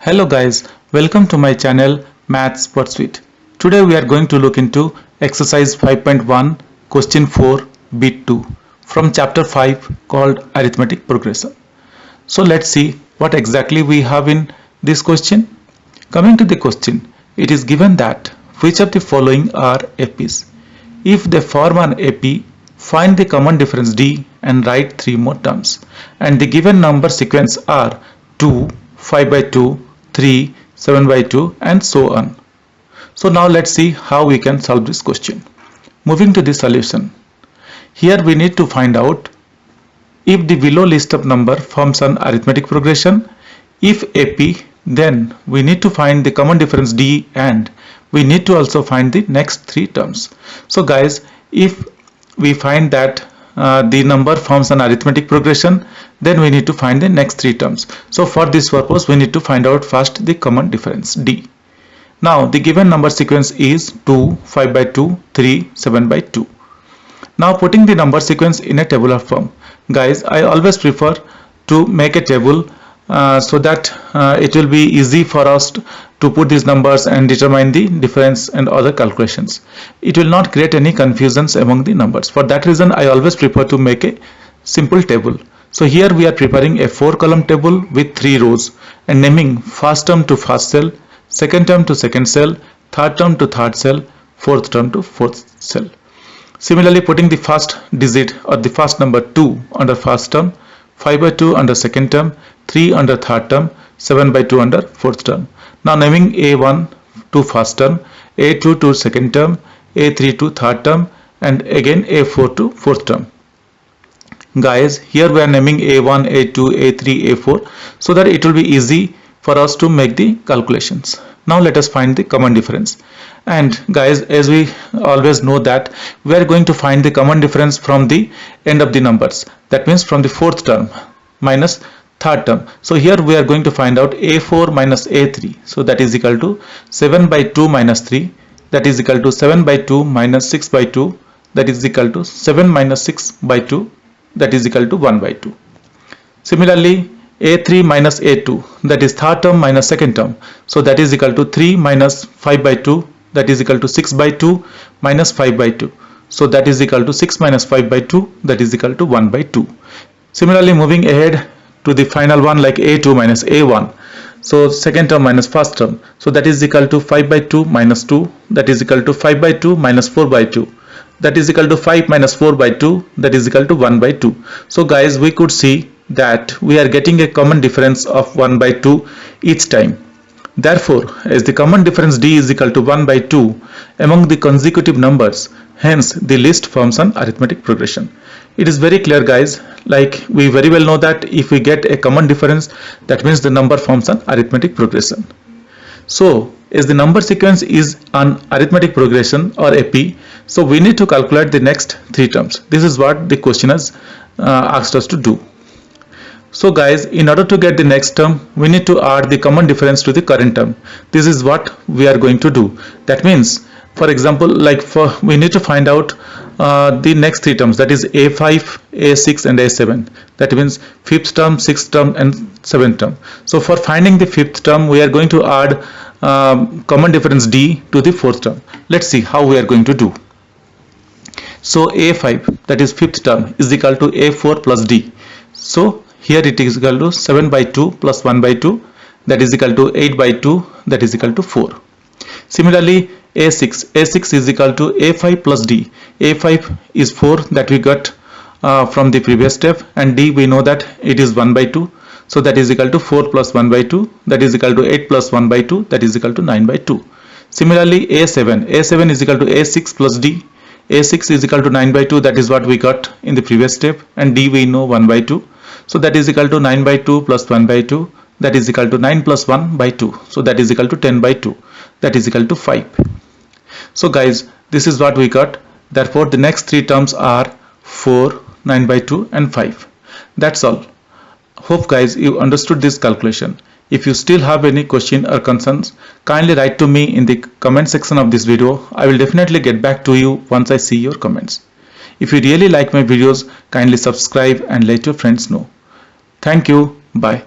Hello guys, welcome to my channel Maths Pursuit. Today we are going to look into exercise 5.1 question 4 bit 2 from chapter 5 called arithmetic progression. So let's see what exactly we have in this question. Coming to the question, it is given that which of the following are APs? If they form an AP, find the common difference D and write 3 more terms. And the given number sequence are 2, 5 by 2, 3, 7 by 2 and so on. So now let's see how we can solve this question. Moving to the solution. Here we need to find out if the below list of number forms an arithmetic progression. If AP, then we need to find the common difference D and we need to also find the next 3 terms. So guys, if we find that the number forms an arithmetic progression, then we need to find the next 3 terms. So for this purpose we need to find out first the common difference D. Now the given number sequence is 2, 5 by 2, 3, 7 by 2. Now putting the number sequence in a tabular form. Guys, I always prefer to make a table so that it will be easy for us to put these numbers and determine the difference and other calculations. It will not create any confusions among the numbers. For that reason I always prefer to make a simple table. So here we are preparing a 4-column table with 3 rows and naming first term to first cell, second term to second cell, third term to third cell, fourth term to fourth cell. Similarly, putting the first digit or the first number 2 under first term, 5 by 2 under second term, 3 under third term, 7 by 2 under fourth term. Now naming A1 to first term, A2 to second term, A3 to third term and again A4 to fourth term. Guys, here we are naming A1, A2, A3, A4 so that it will be easy for us to make the calculations. Now let us find the common difference. And guys, as we always know that we are going to find the common difference from the end of the numbers. That means from the fourth term minus third term. So here we are going to find out A4 minus A3. So that is equal to 7 by 2 minus 3. That is equal to 7 by 2 minus 6 by 2. That is equal to 7 minus 6 by 2. That is equal to 1 by 2. Similarly, A3 minus A2, that is third term minus second term. So that is equal to 3 minus 5 by 2. That is equal to 6 by 2 minus 5 by 2. So that is equal to 6 minus 5 by 2. That is equal to 1 by 2. Similarly, moving ahead to the final one like A2 minus A1. So second term minus first term. So that is equal to 5 by 2 minus 2. That is equal to 5 by 2 minus 4 by 2. That is equal to 5 minus 4 by 2. That is equal to 1 by 2. So guys, we could see that we are getting a common difference of 1 by 2 each time. Therefore, as the common difference D is equal to 1 by 2 among the consecutive numbers, hence the list forms an arithmetic progression. It is very clear guys, like we very well know that if we get a common difference, that means the number forms an arithmetic progression. So as the number sequence is an arithmetic progression or AP, so we need to calculate the next 3 terms. This is what the question has asked us to do. So guys, in order to get the next term, we need to add the common difference to the current term. This is what we are going to do. That means, for example, like we need to find out the next 3 terms, that is A5, A6 and A7. That means 5th term, 6th term and 7th term. So for finding the 5th term, we are going to add common difference D to the 4th term. Let's see how we are going to do. So A5, that is 5th term, is equal to A4 plus D. So here it is equal to 7 by 2 plus 1 by 2, that is equal to 8 by 2, that is equal to 4. Similarly, A6 is equal to A5 plus D. A5 is 4 that we got from the previous step, and D we know that it is 1 by 2. So that is equal to 4 plus 1 by 2, that is equal to 8 plus 1 by 2, that is equal to 9 by 2. Similarly, A7 is equal to A6 plus D. A6 is equal to 9 by 2, that is what we got in the previous step, and D we know 1 by 2. So that is equal to 9 by 2 plus 1 by 2, that is equal to 9 plus 1 by 2. So that is equal to 10 by 2, that is equal to 5. So guys, this is what we got. Therefore the next 3 terms are 4, 9 by 2 and 5. That's all. Hope guys you understood this calculation. If you still have any question or concerns, kindly write to me in the comment section of this video. I will definitely get back to you once I see your comments. If you really like my videos, kindly subscribe and let your friends know. Thank you. Bye.